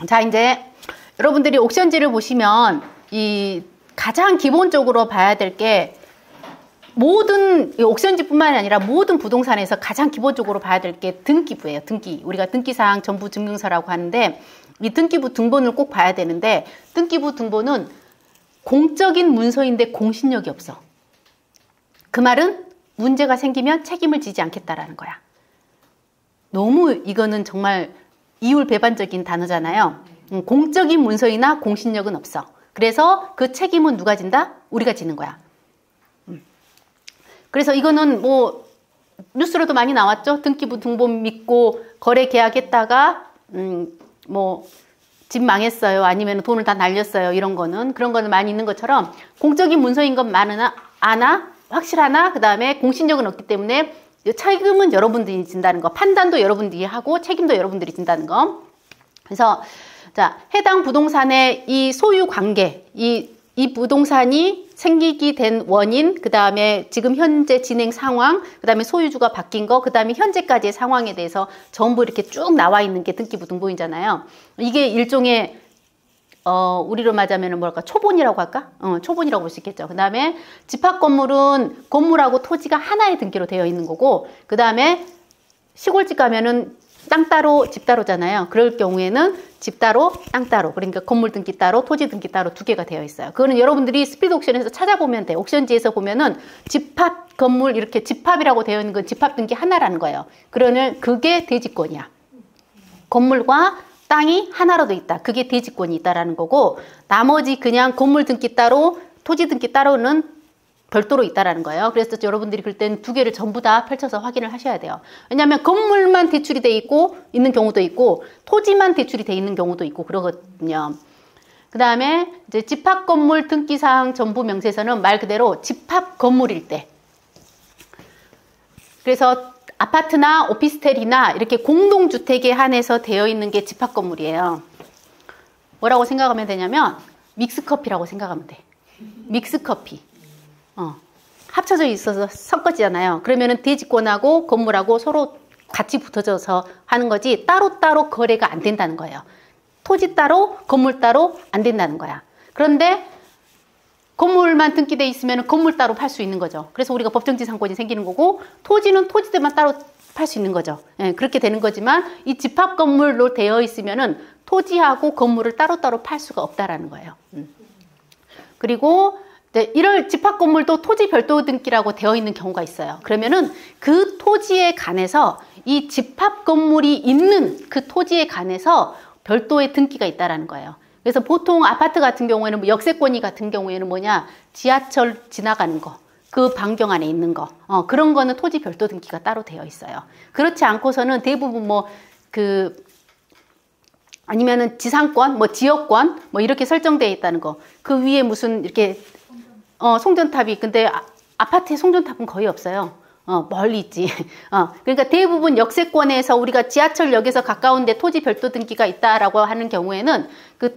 자, 이제 여러분들이 옥션지를 보시면 이 가장 기본적으로 봐야 될 게 모든 옥션지뿐만 아니라 모든 부동산에서 가장 기본적으로 봐야 될 게 등기부예요. 등기. 우리가 등기사항 전부 증명서라고 하는데 이 등기부 등본을 꼭 봐야 되는데 등기부 등본은 공적인 문서인데 공신력이 없어. 그 말은 문제가 생기면 책임을 지지 않겠다라는 거야. 너무 이거는 정말 이율배반적인 단어잖아요. 공적인 문서이나 공신력은 없어. 그래서 그 책임은 누가 진다? 우리가 지는 거야. 그래서 이거는 뭐 뉴스로도 많이 나왔죠. 등기부 등본 믿고 거래 계약했다가 뭐 집 망했어요. 아니면 돈을 다 날렸어요. 이런 거는 그런 거는 많이 있는 것처럼 공적인 문서인 건 많으나 아나 확실하나 그다음에 공신력은 없기 때문에 책임은 여러분들이 진다는 거, 판단도 여러분들이 하고 책임도 여러분들이 진다는 거. 그래서 자, 해당 부동산의 이 소유 관계, 이 부동산이 생기게 된 원인, 그 다음에 지금 현재 진행 상황, 그 다음에 소유주가 바뀐 거, 그 다음에 현재까지의 상황에 대해서 전부 이렇게 쭉 나와 있는 게 등기부 등본이잖아요. 이게 일종의 우리로 말하자면 뭐랄까 초본이라고 할까? 초본이라고 볼 수 있겠죠. 그 다음에 집합 건물은 건물하고 토지가 하나의 등기로 되어 있는 거고, 그 다음에 시골집 가면은 땅 따로 집 따로잖아요. 그럴 경우에는 집 따로 땅 따로, 그러니까 건물 등기 따로 토지 등기 따로 두 개가 되어 있어요. 그거는 여러분들이 스피드 옥션에서 찾아보면 돼. 옥션지에서 보면은 집합 건물 이렇게 집합이라고 되어 있는 건 집합 등기 하나라는 거예요. 그러면 그게 대지권이야. 건물과 땅이 하나로 돼 있다. 그게 대지권이 있다라는 거고, 나머지 그냥 건물 등기 따로 토지 등기 따로는 별도로 있다라는 거예요. 그래서 여러분들이 그럴 땐 두 개를 전부 다 펼쳐서 확인을 하셔야 돼요. 왜냐하면 건물만 대출이 돼 있고 있는 경우도 있고 토지만 대출이 돼 있는 경우도 있고 그러거든요. 그 다음에 이제 집합 건물 등기사항 전부 명세서는 말 그대로 집합 건물일 때. 그래서 아파트나 오피스텔이나 이렇게 공동주택에 한해서 되어 있는 게 집합 건물이에요. 뭐라고 생각하면 되냐면 믹스커피라고 생각하면 돼. 믹스커피. 합쳐져 있어서 섞어지잖아요. 그러면은 대지권하고 건물하고 서로 같이 붙어져서 하는 거지 따로따로 거래가 안 된다는 거예요. 토지 따로 건물 따로 안 된다는 거야. 그런데 건물만 등기돼 있으면 건물 따로 팔 수 있는 거죠. 그래서 우리가 법정지상권이 생기는 거고, 토지는 토지들만 따로 팔 수 있는 거죠. 예, 그렇게 되는 거지만 이 집합 건물로 되어 있으면은 토지하고 건물을 따로따로 팔 수가 없다라는 거예요. 그리고 이럴 집합 건물도 토지 별도 등기라고 되어 있는 경우가 있어요. 그러면은 그 토지에 관해서 이 집합 건물이 있는 그 토지에 관해서 별도의 등기가 있다라는 거예요. 그래서 보통 아파트 같은 경우에는 뭐 역세권이 같은 경우에는 뭐냐, 지하철 지나가는 거, 그 반경 안에 있는 거, 그런 거는 토지 별도 등기가 따로 되어 있어요. 그렇지 않고서는 대부분 아니면은 지상권, 지역권, 이렇게 설정되어 있다는 거. 그 위에 무슨 이렇게 송전탑이, 근데 아파트에 송전탑은 거의 없어요. 멀리 있지. 그러니까 대부분 역세권에서 우리가 지하철역에서 가까운데 토지 별도 등기가 있다라고 하는 경우에는 그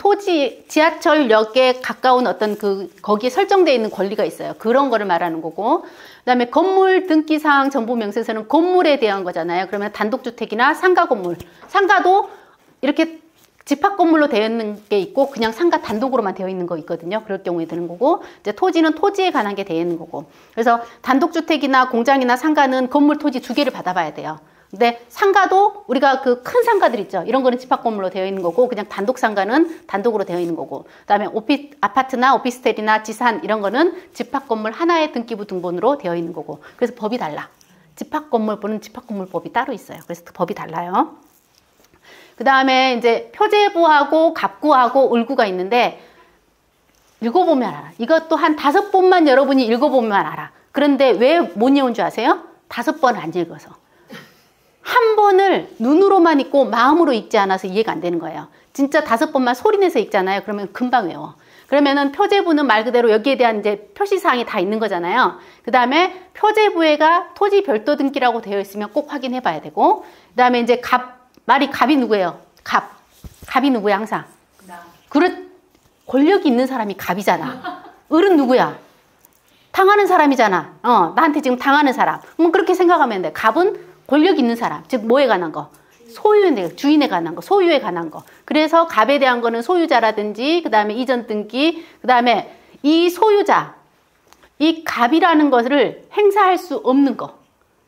지하철역에 가까운 어떤 거기에 설정되어 있는 권리가 있어요. 그런 거를 말하는 거고. 그 다음에 건물 등기사항 전부 명세서는 건물에 대한 거잖아요. 그러면 단독주택이나 상가 건물. 상가도 이렇게 집합 건물로 되어 있는 게 있고 그냥 상가 단독으로만 되어 있는 거 있거든요. 그럴 경우에 되는 거고, 이제 토지는 토지에 관한 게 되어 있는 거고. 그래서 단독주택이나 공장이나 상가는 건물 토지 두 개를 받아봐야 돼요. 근데 상가도 우리가 그 큰 상가들 있죠. 이런 거는 집합 건물로 되어 있는 거고, 그냥 단독 상가는 단독으로 되어 있는 거고. 그다음에 아파트나 오피스텔이나 지산 이런 거는 집합 건물 하나의 등기부 등본으로 되어 있는 거고. 그래서 법이 달라. 집합 건물법은 집합 건물법이 따로 있어요. 그래서 법이 달라요. 그 다음에 이제 표제부하고 갑구하고 을구가 있는데, 읽어보면 알아. 이것도 한 5번만 여러분이 읽어보면 알아. 그런데 왜 못 외운 줄 아세요? 5번 안 읽어서. 한 번을 눈으로만 읽고 마음으로 읽지 않아서 이해가 안 되는 거예요. 진짜 5번만 소리내서 읽잖아요. 그러면 금방 외워. 그러면은 표제부는 말 그대로 여기에 대한 이제 표시사항이 다 있는 거잖아요. 그 다음에 표제부에가 토지 별도 등기라고 되어 있으면 꼭 확인해 봐야 되고, 그 다음에 이제 갑이 누구예요? 갑이 누구야, 항상? 권력이 있는 사람이 갑이잖아. 을은 누구야? 당하는 사람이잖아. 나한테 지금 당하는 사람. 그렇게 생각하면 돼. 갑은 권력 있는 사람. 즉, 뭐에 관한 거? 주인에 관한 거, 소유에 관한 거. 그래서 갑에 대한 거는 소유자라든지, 그 다음에 이전 등기, 그 다음에 이 소유자, 이 갑이라는 것을 행사할 수 없는 거.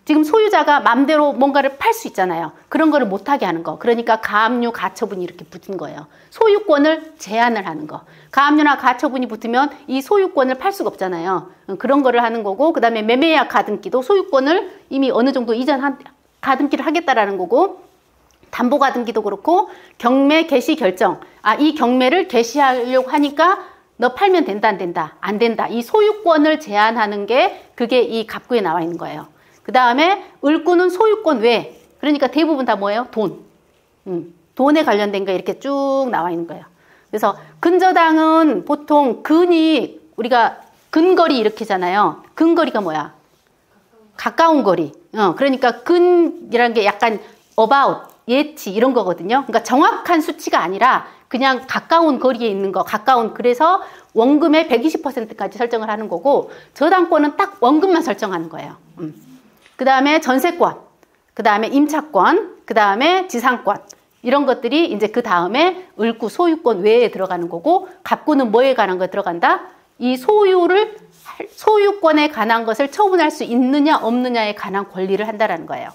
지금 소유자가 맘대로 뭔가를 팔 수 있잖아요. 그런 거를 못하게 하는 거. 그러니까 가압류, 가처분이 이렇게 붙은 거예요. 소유권을 제한을 하는 거. 가압류나 가처분이 붙으면 이 소유권을 팔 수가 없잖아요. 그런 거를 하는 거고, 그 다음에 매매약 가등기도 소유권을 이미 어느 정도 이전 가등기를 하겠다라는 거고, 담보 가등기도 그렇고, 경매 개시 결정. 이 경매를 개시하려고 하니까 너 팔면 된다, 안 된다? 안 된다. 이 소유권을 제한하는 게 그게 이 갑구에 나와 있는 거예요. 그 다음에 을구는 소유권 외. 그러니까 대부분 다 뭐예요? 돈. 돈에 관련된 거 이렇게 쭉 나와 있는 거예요. 그래서 근저당은 보통 근이 우리가 근거리 이렇게잖아요. 근거리가 뭐야? 가까운 거리. 그러니까 근이라는 게 약간 about, 예치 이런 거거든요. 그러니까 정확한 수치가 아니라 그냥 가까운 거리에 있는 거, 그래서 원금의 120%까지 설정을 하는 거고, 저당권은 딱 원금만 설정하는 거예요. 그 다음에 전세권, 그 다음에 임차권, 그 다음에 지상권. 이런 것들이 이제 그 다음에 을구, 소유권 외에 들어가는 거고, 갑구는 뭐에 관한 거 들어간다? 이 소유권에 관한 것을 처분할 수 있느냐, 없느냐에 관한 권리를 한다라는 거예요.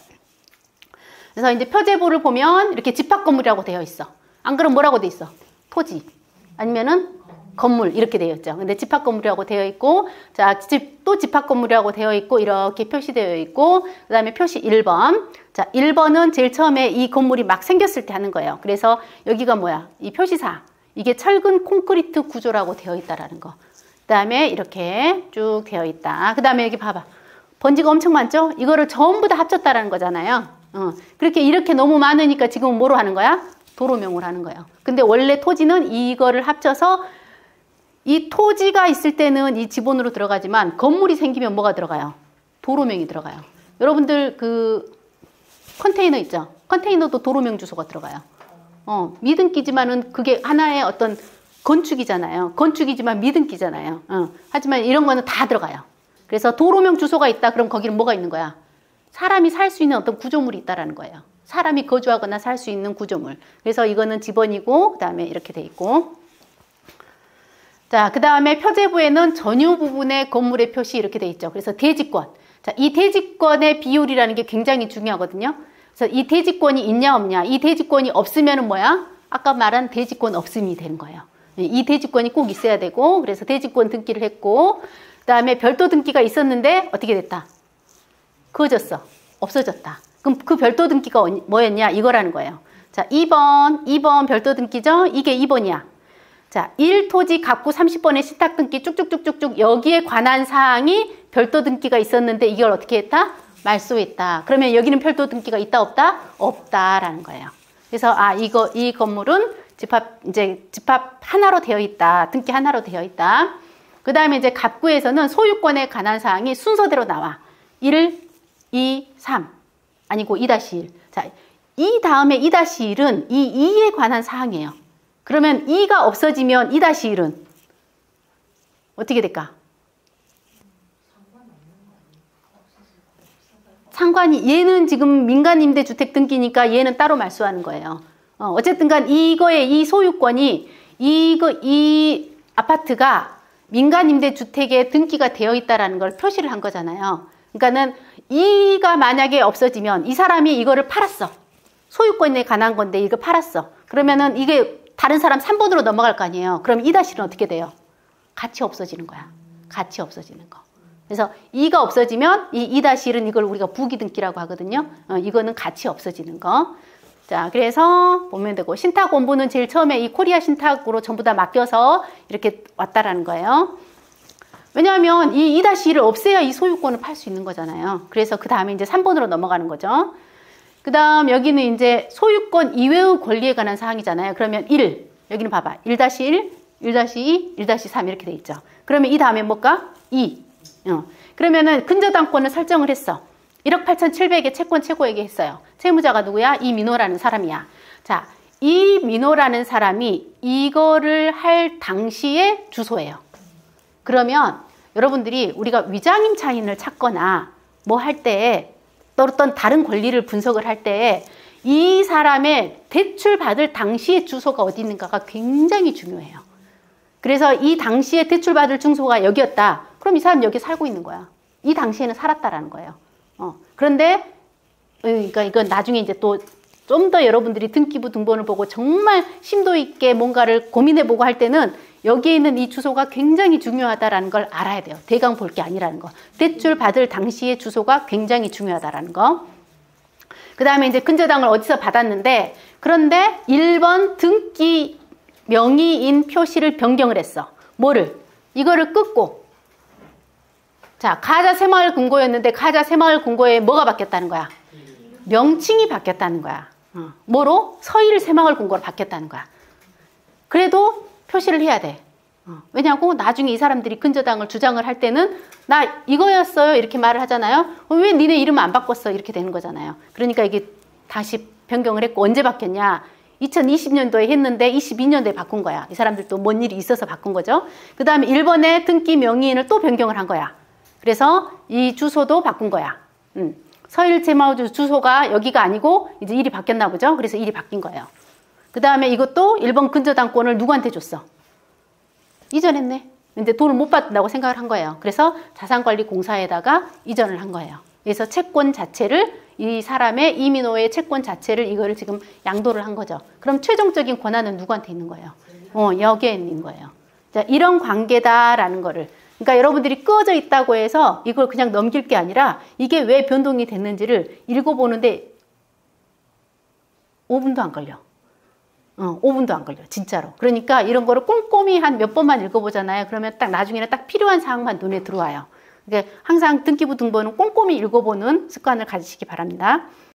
그래서 이제 표제부를 보면 이렇게 집합건물이라고 되어 있어. 안 그럼 뭐라고 되어 있어? 토지. 아니면은 건물 이렇게 되어 있죠. 근데 집합건물이라고 되어 있고, 자, 또 집합건물이라고 되어 있고, 이렇게 표시되어 있고, 그 다음에 표시 1번. 자, 1번은 제일 처음에 이 건물이 막 생겼을 때 하는 거예요. 그래서 여기가 뭐야? 이 표시사. 이게 철근 콘크리트 구조라고 되어 있다라는 거. 그 다음에 이렇게 쭉 되어 있다. 그 다음에 여기 봐봐. 번지가 엄청 많죠? 이거를 전부 다 합쳤다라는 거잖아요. 그렇게 이렇게 너무 많으니까 지금 뭐로 하는 거야? 도로명을 하는 거예요. 근데 원래 토지는 이거를 합쳐서 이 토지가 있을 때는 이 지본으로 들어가지만 건물이 생기면 뭐가 들어가요? 도로명이 들어가요. 여러분들 그 컨테이너 있죠? 컨테이너도 도로명 주소가 들어가요. 미등기지만은 그게 하나의 어떤 건축이잖아요. 건축이지만 미등기잖아요. 하지만 이런 거는 다 들어가요. 그래서 도로명 주소가 있다. 그럼 거기는 뭐가 있는 거야? 사람이 살 수 있는 어떤 구조물이 있다라는 거예요. 사람이 거주하거나 살 수 있는 구조물. 그래서 이거는 지번이고, 그 다음에 이렇게 돼 있고. 자, 그 다음에 표제부에는 전유 부분의 건물의 표시 이렇게 돼 있죠. 그래서 대지권. 자, 이 대지권의 비율이라는 게 굉장히 중요하거든요. 그래서 이 대지권이 있냐 없냐. 이 대지권이 없으면은 뭐야? 아까 말한 대지권 없음이 되는 거예요. 이 대지권이 꼭 있어야 되고, 그래서 대지권 등기를 했고, 그 다음에 별도 등기가 있었는데 어떻게 됐다? 그어졌어. 없어졌다. 그럼 그 별도 등기가 뭐였냐? 이거라는 거예요. 자, 2번 별도 등기죠? 이게 2번이야. 자, 1토지 갑구 30번의 신탁 등기 쭉쭉쭉쭉쭉 여기에 관한 사항이 별도 등기가 있었는데 이걸 어떻게 했다? 말소했다. 그러면 여기는 별도 등기가 있다 없다? 없다라는 거예요. 그래서 이 건물은 집합 하나로 되어 있다. 등기 하나로 되어 있다. 그 다음에 이제 갑구에서는 소유권에 관한 사항이 순서대로 나와. 1, 2, 3 아니고 2-1. 자, 이 다음에 2-1은 이 2에 관한 사항이에요. 그러면 2가 없어지면 2-1은 어떻게 될까? 상관이 얘는 지금 민간임대주택 등기니까 얘는 따로 말소하는 거예요. 어쨌든 간 이거의 이 소유권이 이 아파트가 민간임대주택에 등기가 되어 있다라는 걸 표시를 한 거잖아요. 그러니까는 이가 만약에 없어지면 이 사람이 이거를 팔았어. 소유권에 관한 건데 이거 팔았어. 그러면은 이게 다른 사람 3번으로 넘어갈 거 아니에요. 그럼 2-1은 어떻게 돼요? 같이 없어지는 거야. 같이 없어지는 거. 그래서 2가 없어지면 이 2-1은 이걸 우리가 부기등기라고 하거든요. 이거는 같이 없어지는 거. 자, 그래서 보면 되고, 신탁 원부는 제일 처음에 이 코리아 신탁으로 전부 다 맡겨서 이렇게 왔다라는 거예요. 왜냐하면 이 2-1을 없애야 이 소유권을 팔 수 있는 거잖아요. 그래서 그 다음에 이제 3번으로 넘어가는 거죠. 그 다음 여기는 이제 소유권 이외의 권리에 관한 사항이잖아요. 그러면 1, 여기는 봐봐. 1-1, 1-2, 1-3 이렇게 돼 있죠. 그러면 이 다음에 뭘까? 2. 그러면은 근저당권을 설정을 했어. 1억 8,700에 채권 최고액에 했어요. 채무자가 누구야? 이민호라는 사람이야. 자, 이 민호라는 사람이 이거를 할 당시의 주소예요. 그러면 여러분들이 우리가 위장임 차인을 찾거나 뭐 할 때 또 어떤 다른 권리를 분석을 할 때 이 사람의 대출 받을 당시의 주소가 어디 있는가가 굉장히 중요해요. 그래서 이 당시에 대출 받을 주소가 여기였다. 그럼 이 사람 여기 살고 있는 거야. 이 당시에는 살았다라는 거예요. 그런데 그러니까 이건 나중에 이제 또 좀 더 여러분들이 등기부 등본을 보고 정말 심도 있게 뭔가를 고민해보고 할 때는 여기에 있는 이 주소가 굉장히 중요하다라는 걸 알아야 돼요. 대강 볼 게 아니라는 거. 대출 받을 당시의 주소가 굉장히 중요하다라는 거. 그 다음에 이제 근저당을 어디서 받았는데, 그런데 1번 등기 명의인 표시를 변경을 했어. 뭐를? 이거를 끊고. 자, 가자 새마을금고였는데 가자 새마을금고에 뭐가 바뀌었다는 거야? 명칭이 바뀌었다는 거야. 뭐로? 서일 새마을금고로 바뀌었다는 거야. 그래도 표시를 해야 돼. 왜냐고? 나중에 이 사람들이 근저당을 주장을 할 때는 나 이거였어요 이렇게 말을 하잖아요. 왜 니네 이름 안 바꿨어? 이렇게 되는 거잖아요. 그러니까 이게 다시 변경을 했고, 언제 바뀌었냐? 2020년도에 했는데 22년도에 바꾼 거야. 이 사람들도 뭔 일이 있어서 바꾼 거죠. 그 다음에 1번의 등기 명의인을 또 변경을 한 거야. 그래서 이 주소도 바꾼 거야. 서일 새마을 주소가 여기가 아니고 이제 일이 바뀌었나 보죠. 그래서 일이 바뀐 거예요. 그 다음에 이것도 1번 근저당권을 누구한테 줬어? 이전했네. 근데 돈을 못 받는다고 생각을 한 거예요. 그래서 자산관리공사에다가 이전을 한 거예요. 그래서 채권 자체를, 이 사람의 이민호의 채권 자체를 이거를 지금 양도를 한 거죠. 그럼 최종적인 권한은 누구한테 있는 거예요? 여기에 있는 거예요. 자, 이런 관계다라는 거를. 그러니까 여러분들이 끄어져 있다고 해서 이걸 그냥 넘길 게 아니라 이게 왜 변동이 됐는지를 읽어보는데 5분도 안 걸려. 5분도 안 걸려. 진짜로. 그러니까 이런 거를 꼼꼼히 한 몇 번만 읽어보잖아요. 그러면 딱 나중에는 딱 필요한 사항만 눈에 들어와요. 그러니까 항상 등기부 등본은 꼼꼼히 읽어보는 습관을 가지시기 바랍니다.